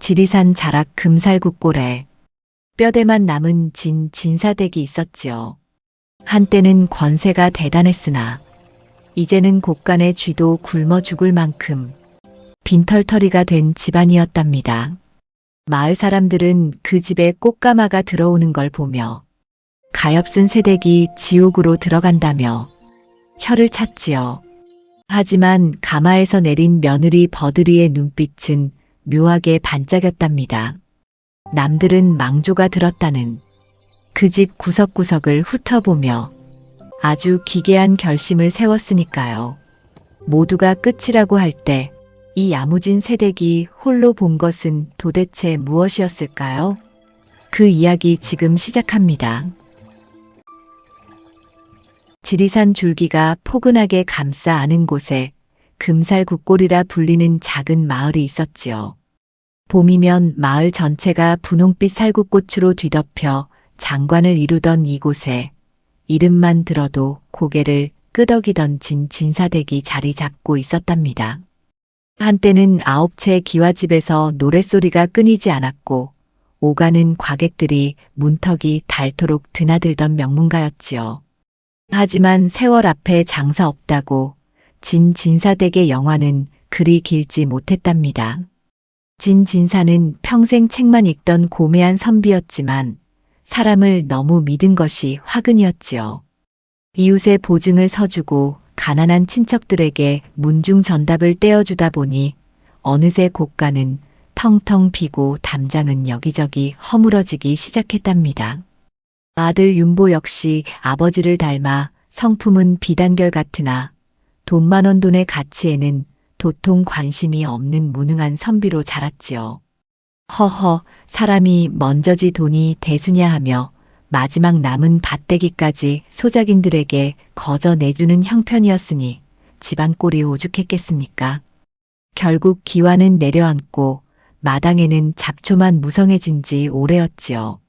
지리산 자락 금살국골에 뼈대만 남은 진사댁이 있었지요. 한때는 권세가 대단했으나 이제는 곳간의 쥐도 굶어 죽을 만큼 빈털터리가 된 집안이었답니다. 마을 사람들은 그 집에 꽃가마가 들어오는 걸 보며 가엾은 새댁이 지옥으로 들어간다며 혀를 찼지요. 하지만 가마에서 내린 며느리 버들이의 눈빛은 묘하게 반짝였답니다. 남들은 망조가 들었다는 그 집 구석구석을 훑어보며 아주 기괴한 결심을 세웠으니까요. 모두가 끝이라고 할 때 이 야무진 새댁이 홀로 본 것은 도대체 무엇이었을까요? 그 이야기 지금 시작합니다. 지리산 줄기가 포근하게 감싸 안은 곳에 금살국골이라 불리는 작은 마을이 있었지요. 봄이면 마을 전체가 분홍빛 살구꽃으로 뒤덮여 장관을 이루던 이곳에 이름만 들어도 고개를 끄덕이던 진사댁이 자리 잡고 있었답니다. 한때는 9채 기와집에서 노랫소리가 끊이지 않았고 오가는 과객들이 문턱이 닳도록 드나들던 명문가였지요. 하지만 세월 앞에 장사 없다고 진사댁의 영화는 그리 길지 못했답니다. 진사는 평생 책만 읽던 고매한 선비였지만 사람을 너무 믿은 것이 화근이었지요. 이웃의 보증을 서주고 가난한 친척들에게 문중 전답을 떼어주다 보니 어느새 곳간은 텅텅 비고 담장은 여기저기 허물어지기 시작했답니다. 아들 윤보 역시 아버지를 닮아 성품은 비단결 같으나 돈 많은 돈의 가치에는 도통 관심이 없는 무능한 선비로 자랐지요. 허허, 사람이 먼저지 돈이 대수냐 하며 마지막 남은 밭대기까지 소작인들에게 거저 내주는 형편이었으니 집안 꼴이 오죽했겠습니까? 결국 기와는 내려앉고 마당에는 잡초만 무성해진 지 오래였지요.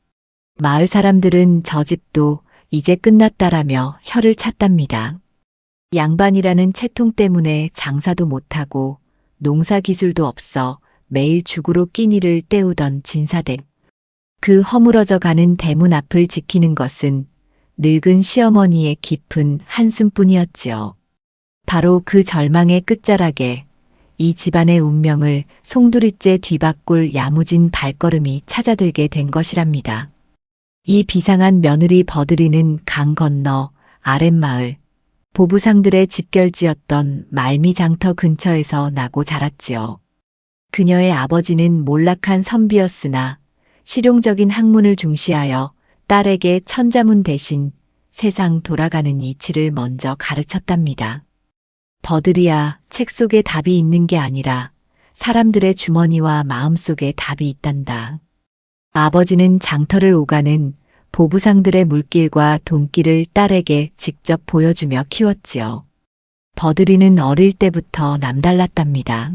마을 사람들은 저 집도 이제 끝났다라며 혀를 찼답니다. 양반이라는 채통 때문에 장사도 못하고 농사 기술도 없어 매일 죽으로 끼니를 때우던 진사댁. 그 허물어져 가는 대문 앞을 지키는 것은 늙은 시어머니의 깊은 한숨뿐이었지요. 바로 그 절망의 끝자락에 이 집안의 운명을 송두리째 뒤바꿀 야무진 발걸음이 찾아들게 된 것이랍니다. 이 비상한 며느리 버들이는 강 건너 아랫마을 보부상들의 집결지였던 말미장터 근처에서 나고 자랐지요. 그녀의 아버지는 몰락한 선비였으나 실용적인 학문을 중시하여 딸에게 천자문 대신 세상 돌아가는 이치를 먼저 가르쳤답니다. 버들이야, 책 속에 답이 있는 게 아니라 사람들의 주머니와 마음속에 답이 있단다. 아버지는 장터를 오가는 보부상들의 물길과 돈길을 딸에게 직접 보여주며 키웠지요. 버들이는 어릴 때부터 남달랐답니다.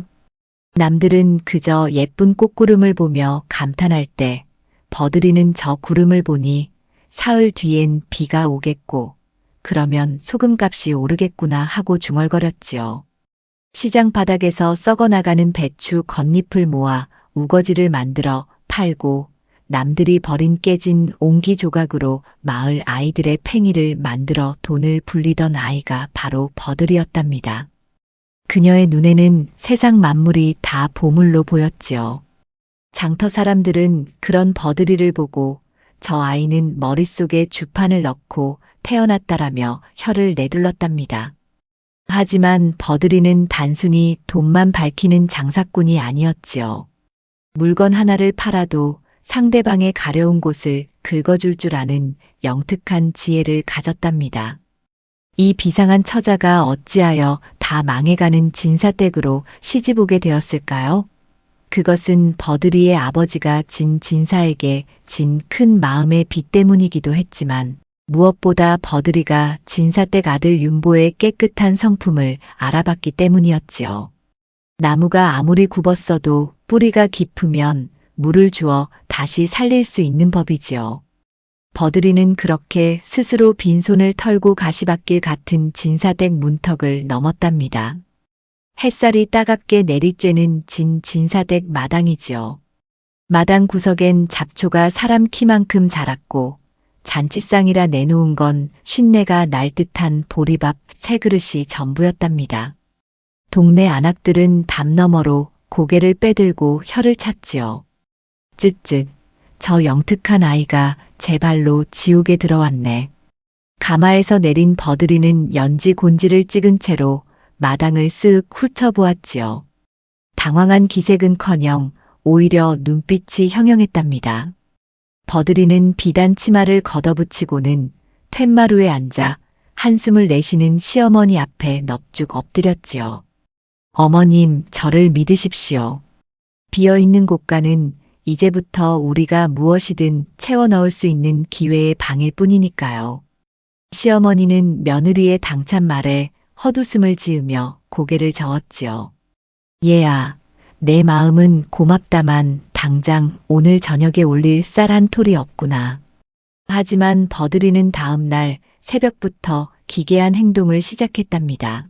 남들은 그저 예쁜 꽃구름을 보며 감탄할 때 버들이는 저 구름을 보니 사흘 뒤엔 비가 오겠고 그러면 소금값이 오르겠구나 하고 중얼거렸지요. 시장 바닥에서 썩어나가는 배추 겉잎을 모아 우거지를 만들어 팔고 남들이 버린 깨진 옹기 조각으로 마을 아이들의 팽이를 만들어 돈을 불리던 아이가 바로 버들이었답니다. 그녀의 눈에는 세상 만물이 다 보물로 보였지요. 장터 사람들은 그런 버들이를 보고 저 아이는 머릿속에 주판을 넣고 태어났다라며 혀를 내둘렀답니다. 하지만 버들이는 단순히 돈만 밝히는 장사꾼이 아니었지요. 물건 하나를 팔아도 상대방의 가려운 곳을 긁어줄 줄 아는 영특한 지혜를 가졌답니다. 이 비상한 처자가 어찌하여 다 망해가는 진사댁으로 시집오게 되었을까요? 그것은 버들이의 아버지가 진사에게 진 큰 마음의 빚 때문이기도 했지만 무엇보다 버들이가 진사댁 아들 윤보의 깨끗한 성품을 알아봤기 때문이었지요. 나무가 아무리 굽었어도 뿌리가 깊으면 물을 주어 다시 살릴 수 있는 법이지요. 버들이는 그렇게 스스로 빈손을 털고 가시밭길 같은 진사댁 문턱을 넘었답니다. 햇살이 따갑게 내리쬐는 진사댁 마당이지요. 마당 구석엔 잡초가 사람 키만큼 자랐고 잔치상이라 내놓은 건 쉰내가 날 듯한 보리밥 3그릇이 전부였답니다. 동네 안악들은 담 너머로 고개를 빼들고 혀를 찼지요. 쯧쯧, 저 영특한 아이가 제 발로 지옥에 들어왔네. 가마에서 내린 버들이는 연지 곤지를 찍은 채로 마당을 쓱 훑어보았지요. 당황한 기색은커녕 오히려 눈빛이 형형했답니다. 버들이는 비단 치마를 걷어붙이고는 툇마루에 앉아 한숨을 내쉬는 시어머니 앞에 넙죽 엎드렸지요. 어머님, 저를 믿으십시오. 비어있는 곳간은 이제부터 우리가 무엇이든 채워 넣을 수 있는 기회의 방일 뿐이니까요. 시어머니는 며느리의 당찬 말에 헛웃음을 지으며 고개를 저었지요. 얘야, 내 마음은 고맙다만 당장 오늘 저녁에 올릴 쌀 한 톨이 없구나. 하지만 버들이는 다음 날 새벽부터 기괴한 행동을 시작했답니다.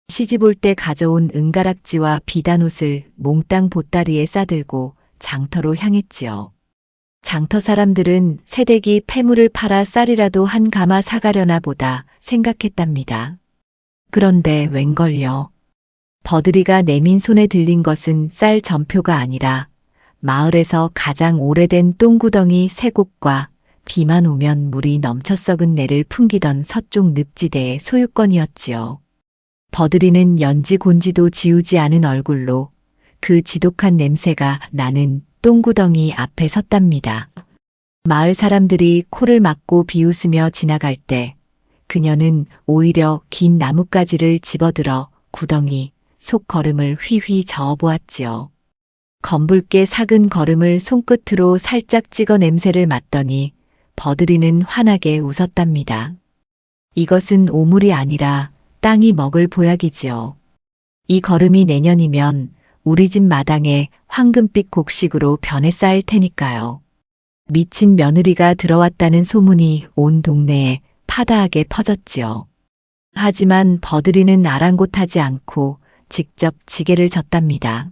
시집 올 때 가져온 은가락지와 비단옷을 몽땅 보따리에 싸들고 장터로 향했지요. 장터 사람들은 새댁이 폐물을 팔아 쌀이라도 한 가마 사가려나 보다 생각했답니다. 그런데 웬걸요. 버들이가 내민 손에 들린 것은 쌀 전표가 아니라 마을에서 가장 오래된 똥구덩이 3곳과 비만 오면 물이 넘쳐 썩은 내를 풍기던 서쪽 늪지대의 소유권이었지요. 버들이는 연지 곤지도 지우지 않은 얼굴로 그 지독한 냄새가 나는 똥구덩이 앞에 섰답니다. 마을 사람들이 코를 막고 비웃으며 지나갈 때 그녀는 오히려 긴 나뭇가지를 집어들어 구덩이 속 거름을 휘휘 저어보았지요. 검붉게 삭은 거름을 손끝으로 살짝 찍어 냄새를 맡더니 버들이는 환하게 웃었답니다. 이것은 오물이 아니라 땅이 먹을 보약이지요. 이 거름이 내년이면 우리 집 마당에 황금빛 곡식으로 변해 쌓일 테니까요. 미친 며느리가 들어왔다는 소문이 온 동네에 파다하게 퍼졌지요. 하지만 버들이는 아랑곳하지 않고 직접 지게를 졌답니다.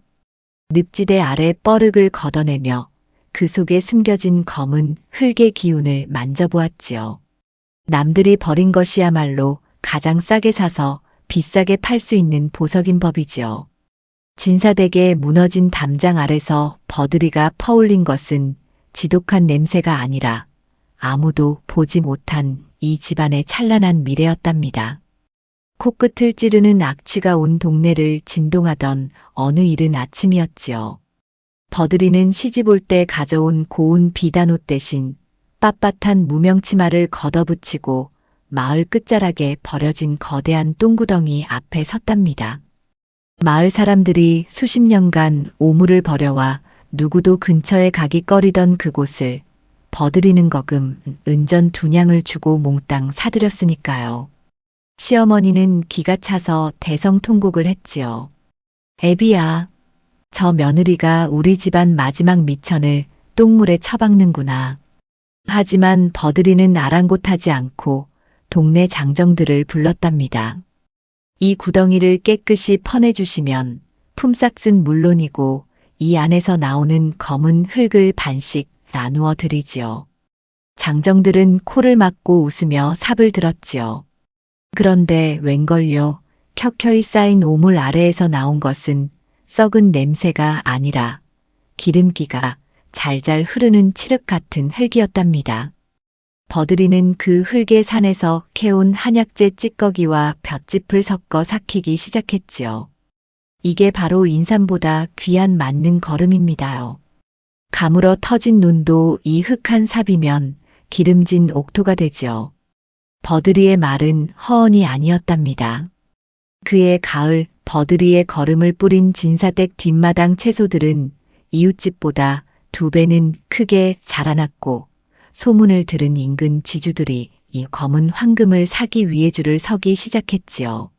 늪지대 아래 뻐륵을 걷어내며 그 속에 숨겨진 검은 흙의 기운을 만져보았지요. 남들이 버린 것이야말로 가장 싸게 사서 비싸게 팔 수 있는 보석인 법이지요. 진사댁의 무너진 담장 아래서 버들이가 퍼올린 것은 지독한 냄새가 아니라 아무도 보지 못한 이 집안의 찬란한 미래였답니다. 코끝을 찌르는 악취가 온 동네를 진동하던 어느 이른 아침이었지요. 버들이는 시집 올 때 가져온 고운 비단옷 대신 빳빳한 무명치마를 걷어붙이고 마을 끝자락에 버려진 거대한 똥구덩이 앞에 섰답니다. 마을 사람들이 수십 년간 오물을 버려와 누구도 근처에 가기 꺼리던 그곳을 버들이는 거금 은전 2냥을 주고 몽땅 사들였으니까요. 시어머니는 기가 차서 대성통곡을 했지요. 애비야, 저 며느리가 우리 집안 마지막 미천을 똥물에 처박는구나. 하지만 버들이는 아랑곳하지 않고 동네 장정들을 불렀답니다. 이 구덩이를 깨끗이 퍼내주시면 품삯은 물론이고 이 안에서 나오는 검은 흙을 반씩 나누어 드리지요. 장정들은 코를 막고 웃으며 삽을 들었지요. 그런데 웬걸요, 켜켜이 쌓인 오물 아래에서 나온 것은 썩은 냄새가 아니라 기름기가 잘잘 흐르는 칠흑 같은 흙이었답니다. 버들이는 그 흙의 산에서 캐온 한약재 찌꺼기와 볏짚을 섞어 삭히기 시작했지요. 이게 바로 인삼보다 귀한 만능 거름입니다요. 가물어 터진 눈도 이 흙한 삽이면 기름진 옥토가 되지요. 버들이의 말은 허언이 아니었답니다. 그해 가을 버들이의 거름을 뿌린 진사댁 뒷마당 채소들은 이웃집보다 2배는 크게 자라났고 소문을 들은 인근 지주들이 이 검은 황금을 사기 위해 줄을 서기 시작했지요.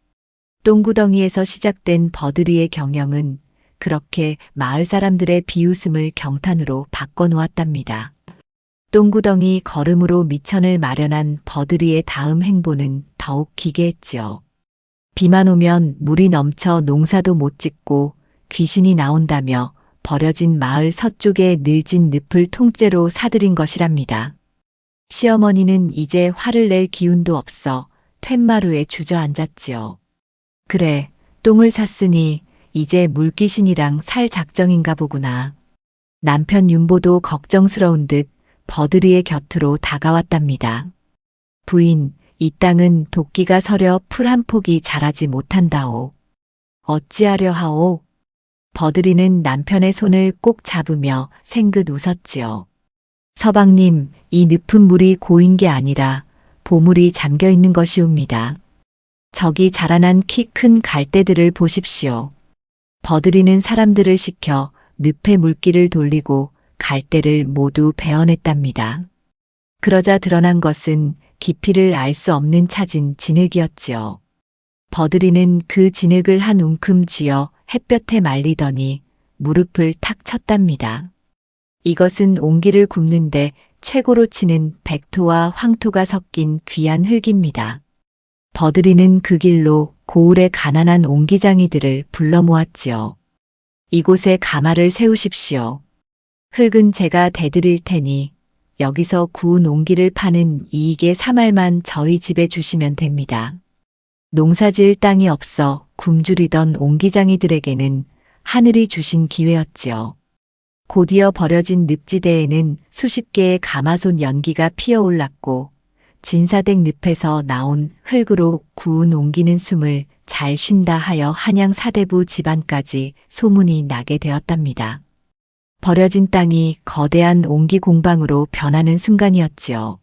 똥구덩이에서 시작된 버들이의 경영은 그렇게 마을 사람들의 비웃음을 경탄으로 바꿔놓았답니다. 똥구덩이 거름으로 미천을 마련한 버들이의 다음 행보는 더욱 기괴했지요. 비만 오면 물이 넘쳐 농사도 못 짓고 귀신이 나온다며 버려진 마을 서쪽의 늘진 늪을 통째로 사들인 것이랍니다. 시어머니는 이제 화를 낼 기운도 없어 툇마루에 주저앉았지요. 그래, 똥을 샀으니 이제 물귀신이랑 살 작정인가 보구나. 남편 윤보도 걱정스러운 듯 버들이의 곁으로 다가왔답니다. 부인, 이 땅은 도끼가 서려 풀 한 폭이 자라지 못한다오. 어찌하려 하오? 버들이는 남편의 손을 꼭 잡으며 생긋 웃었지요. 서방님, 이 늪은 물이 고인 게 아니라 보물이 잠겨 있는 것이옵니다. 저기 자라난 키 큰 갈대들을 보십시오. 버들이는 사람들을 시켜 늪의 물길을 돌리고 갈대를 모두 베어냈답니다. 그러자 드러난 것은 깊이를 알 수 없는 차진 진흙이었지요. 버들이는 그 진흙을 한 움큼 쥐어 햇볕에 말리더니 무릎을 탁 쳤답니다. 이것은 옹기를 굽는데 최고로 치는 백토와 황토가 섞인 귀한 흙입니다. 버들이는 그 길로 고을의 가난한 옹기장이들을 불러 모았지요. 이곳에 가마를 세우십시오. 흙은 제가 대드릴 테니 여기서 구운 옹기를 파는 이익의 3알만 저희 집에 주시면 됩니다. 농사지을 땅이 없어 굶주리던 옹기장이들에게는 하늘이 주신 기회였지요. 곧이어 버려진 늪지대에는 수십 개의 가마솥 연기가 피어올랐고 진사댁 늪에서 나온 흙으로 구운 옹기는 숨을 잘 쉰다 하여 한양 사대부 집안까지 소문이 나게 되었답니다. 버려진 땅이 거대한 옹기 공방으로 변하는 순간이었지요.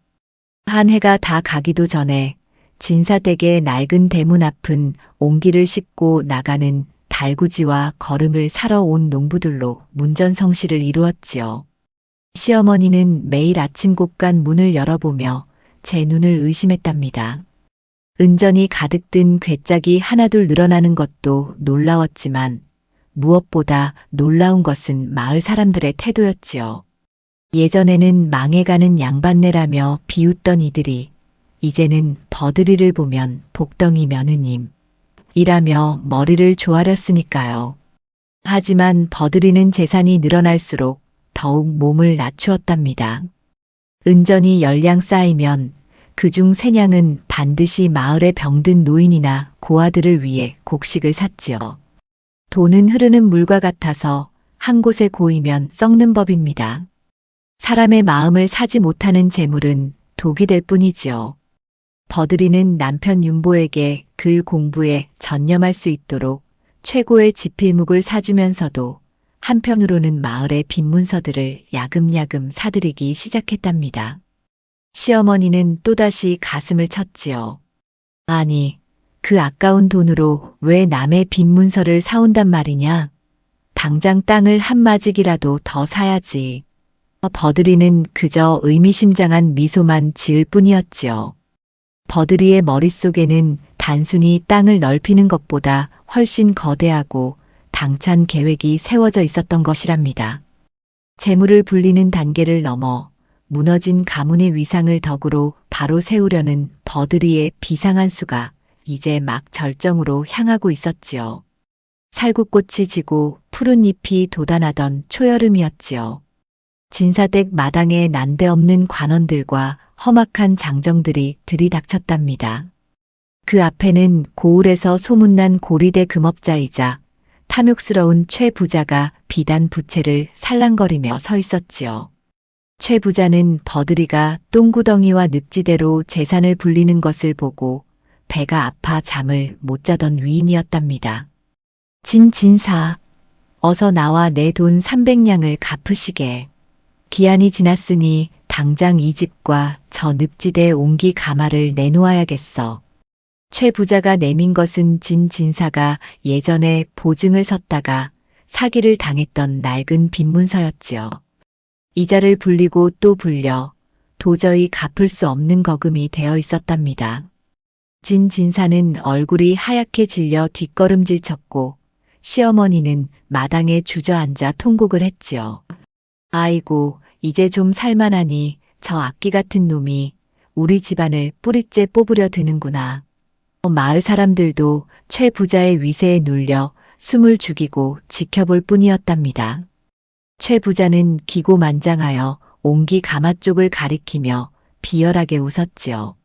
한 해가 다 가기도 전에 진사댁의 낡은 대문 앞은 옹기를 싣고 나가는 달구지와 거름을 사러 온 농부들로 문전성시를 이루었지요. 시어머니는 매일 아침 곡간 문을 열어보며 제 눈을 의심했답니다. 은전이 가득 든 괴짝이 하나둘 늘어나는 것도 놀라웠지만 무엇보다 놀라운 것은 마을 사람들의 태도였지요. 예전에는 망해가는 양반네라며 비웃던 이들이 이제는 버들이를 보면 복덩이 며느님 이라며 머리를 조아렸으니까요. 하지만 버들이는 재산이 늘어날수록 더욱 몸을 낮추었답니다. 은전이 열량 쌓이면 그중 세냥은 반드시 마을에 병든 노인이나 고아들을 위해 곡식을 샀지요. 돈은 흐르는 물과 같아서 한 곳에 고이면 썩는 법입니다. 사람의 마음을 사지 못하는 재물은 독이 될 뿐이지요. 버들이는 남편 윤보에게 글 공부에 전념할 수 있도록 최고의 지필묵을 사주면서도 한편으로는 마을의 빈 문서들을 야금야금 사들이기 시작했답니다. 시어머니는 또다시 가슴을 쳤지요. 아니, 그 아까운 돈으로 왜 남의 빈 문서를 사온단 말이냐? 당장 땅을 한 마직이라도 더 사야지. 버들이는 그저 의미심장한 미소만 지을 뿐이었지요. 버들이의 머릿속에는 단순히 땅을 넓히는 것보다 훨씬 거대하고 당찬 계획이 세워져 있었던 것이랍니다. 재물을 불리는 단계를 넘어 무너진 가문의 위상을 덕으로 바로 세우려는 버들이의 비상한 수가 이제 막 절정으로 향하고 있었지요. 살구꽃이 지고 푸른 잎이 돋아나던 초여름이었지요. 진사댁 마당에 난데없는 관원들과 험악한 장정들이 들이닥쳤답니다. 그 앞에는 고을에서 소문난 고리대 금업자이자 탐욕스러운 최 부자가 비단 부채를 살랑거리며 서 있었지요. 최 부자는 버들이가 똥구덩이와 늪지대로 재산을 불리는 것을 보고 배가 아파 잠을 못 자던 위인이었답니다. 진사, 어서 나와 내 돈 300냥을 갚으시게. 기한이 지났으니 당장 이 집과 저 늪지대에 옹기 가마를 내놓아야겠어. 최 부자가 내민 것은 진사가 예전에 보증을 섰다가 사기를 당했던 낡은 빈문서였지요. 이자를 불리고 또 불려 도저히 갚을 수 없는 거금이 되어 있었답니다. 진사는 얼굴이 하얗게 질려 뒷걸음질 쳤고 시어머니는 마당에 주저앉아 통곡을 했지요. 아이고, 이제 좀 살만하니 저 악기 같은 놈이 우리 집안을 뿌리째 뽑으려 드는구나. 마을 사람들도 최 부자의 위세에 눌려 숨을 죽이고 지켜볼 뿐이었답니다. 최 부자는 기고만장하여 옹기 가마 쪽을 가리키며 비열하게 웃었지요.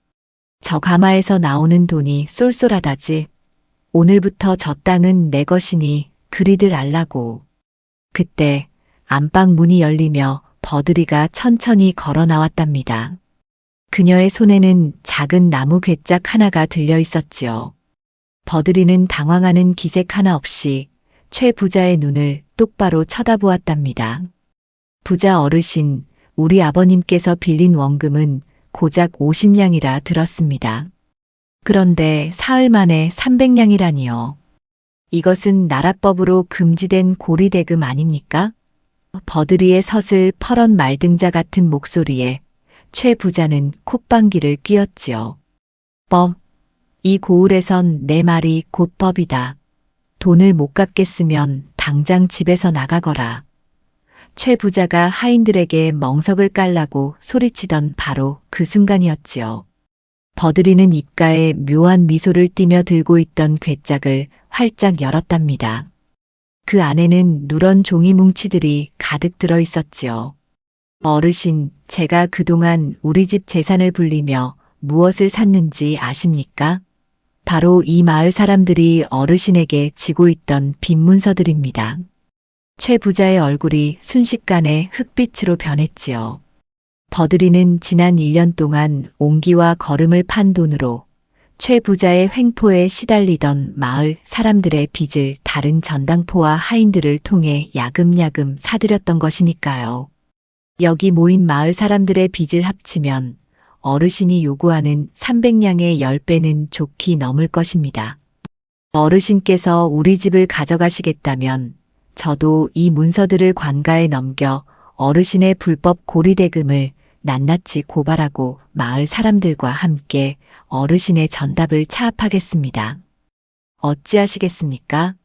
저 가마에서 나오는 돈이 쏠쏠하다지. 오늘부터 저 땅은 내 것이니 그리들 알라고. 그때 안방 문이 열리며 버들이가 천천히 걸어 나왔답니다. 그녀의 손에는 작은 나무 괴짝 하나가 들려 있었지요. 버들이는 당황하는 기색 하나 없이 최 부자의 눈을 똑바로 쳐다보았답니다. 부자 어르신, 우리 아버님께서 빌린 원금은 고작 50냥이라 들었습니다. 그런데 사흘 만에 300냥이라니요. 이것은 나라법으로 금지된 고리대금 아닙니까? 버들이의 서슬 퍼런 말등자 같은 목소리에 최 부자는 콧방귀를 뀌었지요. 법, 이 고을에선 내 말이 곧 법이다. 돈을 못 갚겠으면 당장 집에서 나가거라. 최 부자가 하인들에게 멍석을 깔라고 소리치던 바로 그 순간이었지요. 버들이는 입가에 묘한 미소를 띠며 들고 있던 괴짝을 활짝 열었답니다. 그 안에는 누런 종이 뭉치들이 가득 들어 있었지요. 어르신, 제가 그동안 우리 집 재산을 불리며 무엇을 샀는지 아십니까? 바로 이 마을 사람들이 어르신에게 지고 있던 빈 문서들입니다. 최 부자의 얼굴이 순식간에 흑빛으로 변했지요. 버들이는 지난 1년 동안 옹기와 거름을 판 돈으로 최 부자의 횡포에 시달리던 마을 사람들의 빚을 다른 전당포와 하인들을 통해 야금야금 사들였던 것이니까요. 여기 모인 마을 사람들의 빚을 합치면 어르신이 요구하는 300냥의 10배는 좋게 넘을 것입니다. 어르신께서 우리 집을 가져가시겠다면 저도 이 문서들을 관가에 넘겨 어르신의 불법 고리대금을 낱낱이 고발하고 마을 사람들과 함께 어르신의 전답을 차압하겠습니다. 어찌하시겠습니까?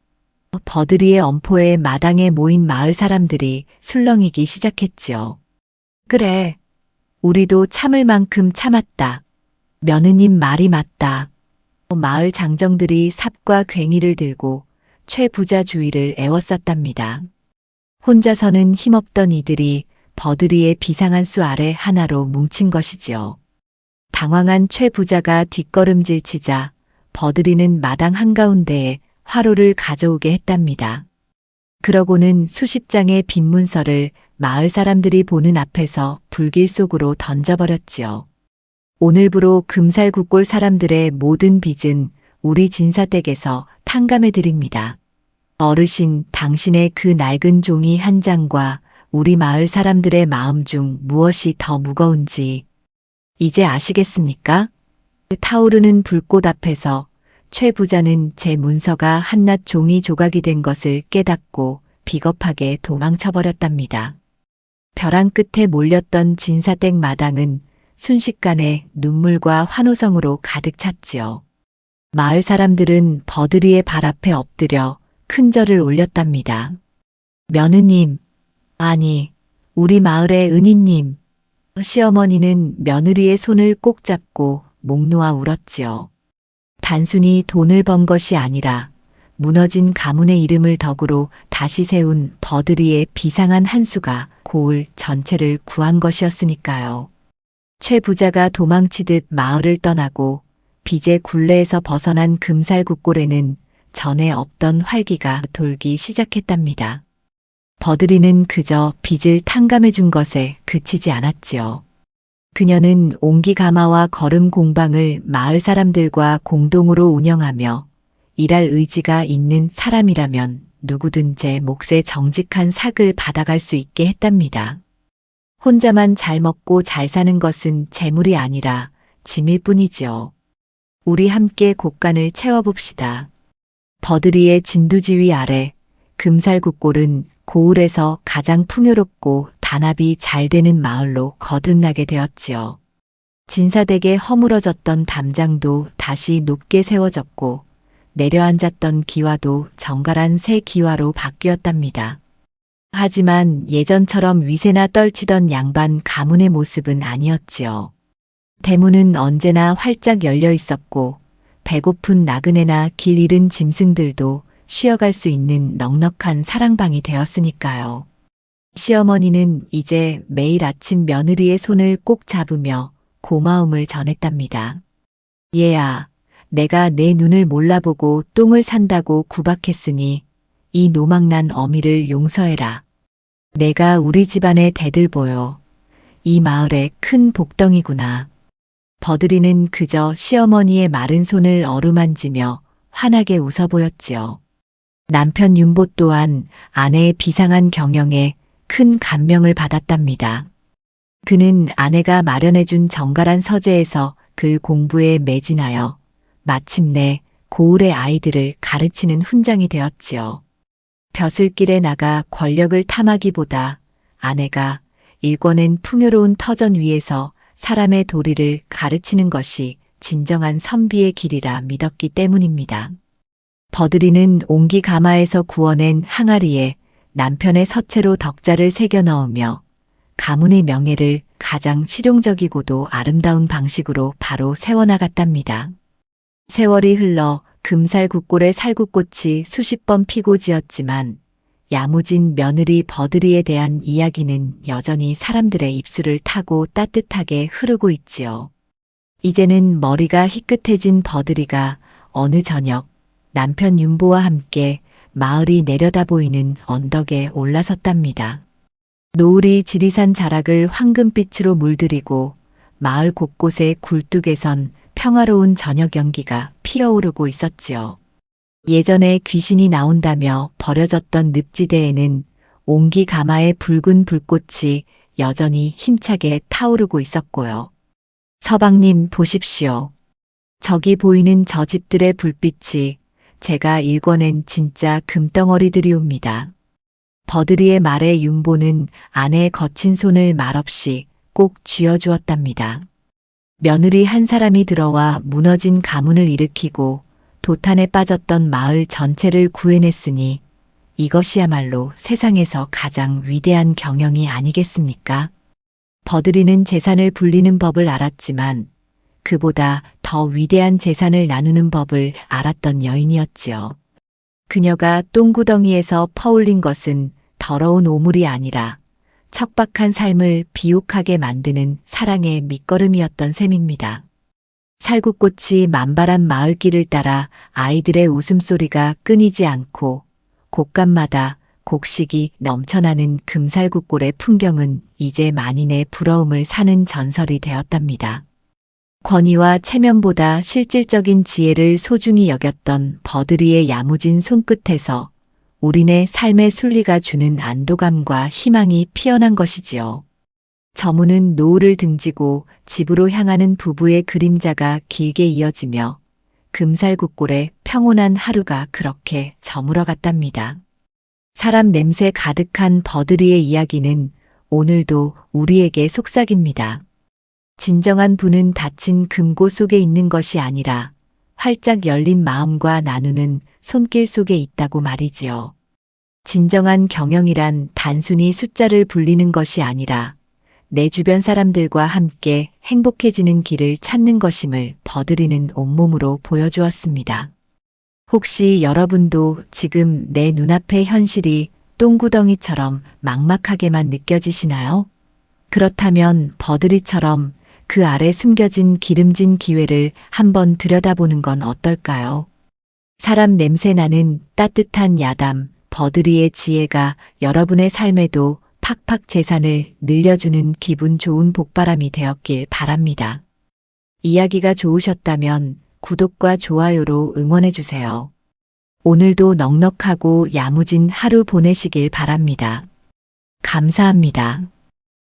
버들이의 엄포에 마당에 모인 마을 사람들이 술렁이기 시작했지요. 그래, 우리도 참을 만큼 참았다. 며느님 말이 맞다. 마을 장정들이 삽과 괭이를 들고 최 부자 주위를 에워쌌답니다. 혼자서는 힘없던 이들이 버들이의 비상한 수 아래 하나로 뭉친 것이지요. 당황한 최 부자가 뒷걸음질 치자 버들이는 마당 한가운데에 화로를 가져오게 했답니다. 그러고는 수십 장의 빈 문서를 마을 사람들이 보는 앞에서 불길 속으로 던져버렸지요. 오늘부로 금살국골 사람들의 모든 빚은 우리 진사댁에서 탕감해 드립니다. 어르신, 당신의 그 낡은 종이 한 장과 우리 마을 사람들의 마음 중 무엇이 더 무거운지 이제 아시겠습니까? 타오르는 불꽃 앞에서 최 부자는 제 문서가 한낱 종이 조각이 된 것을 깨닫고 비겁하게 도망쳐버렸답니다. 벼랑 끝에 몰렸던 진사댁 마당은 순식간에 눈물과 환호성으로 가득 찼지요. 마을 사람들은 버들이의 발 앞에 엎드려 큰 절을 올렸답니다. 며느님, 아니, 우리 마을의 은희님. 시어머니는 며느리의 손을 꼭 잡고 목 놓아 울었지요. 단순히 돈을 번 것이 아니라 무너진 가문의 이름을 덕으로 다시 세운 버들이의 비상한 한 수가 고을 전체를 구한 것이었으니까요. 최 부자가 도망치듯 마을을 떠나고 빚의 굴레에서 벗어난 금살국골에는 전에 없던 활기가 돌기 시작했답니다. 버들이는 그저 빚을 탕감해 준 것에 그치지 않았지요. 그녀는 옹기 가마와 거름 공방을 마을 사람들과 공동으로 운영하며 일할 의지가 있는 사람이라면 누구든 제 몫의 정직한 삭을 받아갈 수 있게 했답니다. 혼자만 잘 먹고 잘 사는 것은 재물이 아니라 짐일 뿐이지요. 우리 함께 곳간을 채워봅시다. 버들이의 진두지휘 아래 금살국골은 고을에서 가장 풍요롭고 단합이 잘 되는 마을로 거듭나게 되었지요. 진사댁에 허물어졌던 담장도 다시 높게 세워졌고 내려앉았던 기와도 정갈한 새 기와로 바뀌었답니다. 하지만 예전처럼 위세나 떨치던 양반 가문의 모습은 아니었지요. 대문은 언제나 활짝 열려 있었고 배고픈 나그네나 길 잃은 짐승들도 쉬어갈 수 있는 넉넉한 사랑방이 되었으니까요. 시어머니는 이제 매일 아침 며느리의 손을 꼭 잡으며 고마움을 전했답니다. 얘야, 내가 내 눈을 몰라보고 똥을 산다고 구박했으니 이 노망난 어미를 용서해라. 내가 우리 집안의 대들보요. 이 마을의 큰 복덩이구나. 버들이는 그저 시어머니의 마른 손을 어루만지며 환하게 웃어 보였지요. 남편 윤보 또한 아내의 비상한 경영에 큰 감명을 받았답니다. 그는 아내가 마련해준 정갈한 서재에서 글 공부에 매진하여 마침내 고을의 아이들을 가르치는 훈장이 되었지요. 벼슬길에 나가 권력을 탐하기보다 아내가 일궈낸 풍요로운 터전 위에서 사람의 도리를 가르치는 것이 진정한 선비의 길이라 믿었기 때문입니다. 버들이는 옹기 가마에서 구워낸 항아리에 남편의 서체로 덕자를 새겨 넣으며 가문의 명예를 가장 실용적이고도 아름다운 방식으로 바로 세워나갔답니다. 세월이 흘러 금살국골의 살구꽃이 수십 번 피고 지었지만 야무진 며느리 버들이에 대한 이야기는 여전히 사람들의 입술을 타고 따뜻하게 흐르고 있지요. 이제는 머리가 희끗해진 버들이가 어느 저녁 남편 윤보와 함께 마을이 내려다 보이는 언덕에 올라섰답니다. 노을이 지리산 자락을 황금빛으로 물들이고 마을 곳곳의 굴뚝에선 평화로운 저녁 연기가 피어오르고 있었지요. 예전에 귀신이 나온다며 버려졌던 늪지대에는 옹기 가마의 붉은 불꽃이 여전히 힘차게 타오르고 있었고요. 서방님 보십시오. 저기 보이는 저 집들의 불빛이 제가 일궈낸 진짜 금덩어리들이옵니다. 버들이의 말에 윤보는 아내의 거친 손을 말없이 꼭 쥐어주었답니다. 며느리 한 사람이 들어와 무너진 가문을 일으키고 도탄에 빠졌던 마을 전체를 구해냈으니 이것이야말로 세상에서 가장 위대한 경영이 아니겠습니까? 버들이는 재산을 불리는 법을 알았지만 그보다 더 위대한 재산을 나누는 법을 알았던 여인이었지요. 그녀가 똥구덩이에서 퍼올린 것은 더러운 오물이 아니라 척박한 삶을 비옥하게 만드는 사랑의 밑거름이었던 셈입니다. 살구꽃이 만발한 마을길을 따라 아이들의 웃음소리가 끊이지 않고 곳간마다 곡식이 넘쳐나는 금살구골의 풍경은 이제 만인의 부러움을 사는 전설이 되었답니다. 권위와 체면보다 실질적인 지혜를 소중히 여겼던 버들이의 야무진 손끝에서 우리네 삶의 순리가 주는 안도감과 희망이 피어난 것이지요. 저문은 노을을 등지고 집으로 향하는 부부의 그림자가 길게 이어지며 금살국골의 평온한 하루가 그렇게 저물어갔답니다. 사람 냄새 가득한 버들이의 이야기는 오늘도 우리에게 속삭입니다. 진정한 부는 닫힌 금고 속에 있는 것이 아니라 활짝 열린 마음과 나누는 손길 속에 있다고 말이지요. 진정한 경영이란 단순히 숫자를 불리는 것이 아니라 내 주변 사람들과 함께 행복해지는 길을 찾는 것임을 버들이는 온몸으로 보여주었습니다. 혹시 여러분도 지금 내 눈앞의 현실이 똥구덩이처럼 막막하게만 느껴지시나요? 그렇다면 버들이처럼 그 아래 숨겨진 기름진 기회를 한번 들여다보는 건 어떨까요? 사람 냄새 나는 따뜻한 야담, 버들이의 지혜가 여러분의 삶에도 팍팍 재산을 늘려주는 기분 좋은 복바람이 되었길 바랍니다. 이야기가 좋으셨다면 구독과 좋아요로 응원해주세요. 오늘도 넉넉하고 야무진 하루 보내시길 바랍니다. 감사합니다.